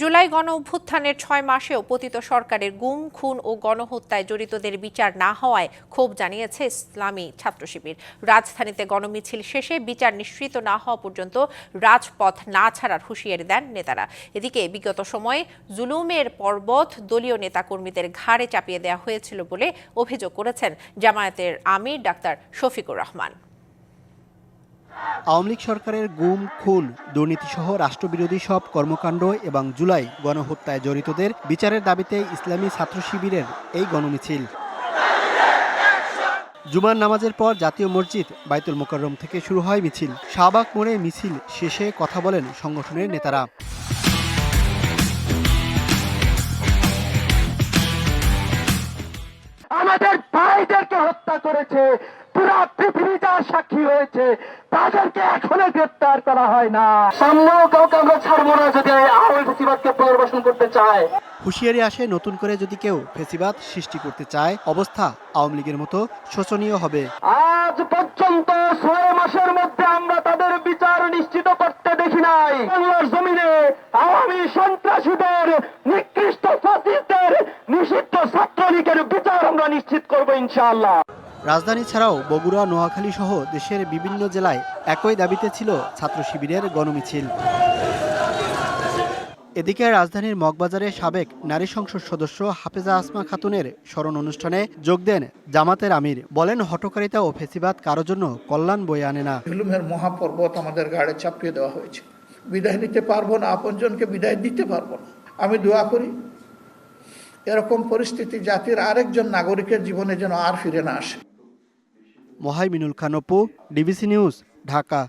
জুলাই গণ অভ্যুত্থানের 6 মাসেও পতিত সরকারের গুম, খুন ও গণহত্যায় জড়িতদের বিচার না হওয়ায় ক্ষোভ জানিয়েছে ইসলামী ছাত্র শিবির। রাজধানীতে গণমিছিল শেষে বিচার নিশ্চিত না হওয়া পর্যন্ত রাজপথ না ছাড়ার হুঁশিয়ারি দেন নেতারা। এদিকে বিগত সময়ে জুলুমের পর্বত দলীয় নেতাকর্মীদের ঘাড়ে চাপিয়ে দেওয়া হয়েছিল বলে অভিযোগ করেছেন জামায়াতের আমির ডাক্তার শফিকুর রহমান। আওয়ামী লীগ সরকারের গুম, খুন, দুর্নীতিসহ রাষ্ট্রবিরোধী সব কর্মকাণ্ড এবং জুলাই গণহত্যায় জড়িতদের বিচারের দাবিতে ইসলামী ছাত্র শিবিরের এই গণমিছিল। জুমার নামাজের পর জাতীয় মসজিদ বাইতুল মোকাররম থেকে শুরু হয় মিছিল। শাহবাগ মোড়ে মিছিল শেষে কথা বলেন সংগঠনের নেতারা। আমাদের ভাইদেরকে হত্যা করেছে, পুরা পৃথিবী যা সাক্ষী হয়েছে, তাদেরকে এখনো গ্রেপ্তার করা হয় না। সামনেও কাউকে আমরা ছাড়বো না যদি আওয়ামী ফেসিবাদকে পুনর্বাসন করতে চায়। হুঁশিয়ারি আসে, নতুন করে যদি কেউ ফেসিবাদ সৃষ্টি করতে চায়, অবস্থা আওয়ামী লীগের মতো শোচনীয় হবে। আজ পর্যন্ত 6 মাসের মধ্যে আমরা তাদের বিচার নিশ্চিত করতে দেখি নাই। বাংলার জমিনে আওয়ামী সন্ত্রাসীদের, নিকৃষ্ট ফাসিস্টদের, নিষিদ্ধ ছাত্রলীগের বিচার আমরা নিশ্চিত করবো ইনশাআল্লাহ। রাজধানী ছাড়াও বগুড়া, নোয়াখালী সহ দেশের বিভিন্ন জেলায় একই দাবিতে ছিল ছাত্র শিবিরের গণমিছিল। এদিকে রাজধানীর মগবাজারে সাবেক নারী সংসদ সদস্য হাফেজা আসমা খাতুনের স্মরণ অনুষ্ঠানে যোগ দেন জামাতের আমির। বলেন, হঠকারিতা ও ফেসিবাদ কারোর জন্য কল্যাণ বয়ে আনে না। জুলুমের মহাপর্বত আমাদের গাড়ে চাপিয়ে দেওয়া হয়েছে। বিদায় নিতে পারবো না, আপনজনকে বিদায় দিতে পারবো না। আমি দোয়া করি এরকম পরিস্থিতি জাতির আরেকজন নাগরিকের জীবনে যেন আর ফিরে না আসে। Mohaiminul Khan Apu, DBC news, Dhaka.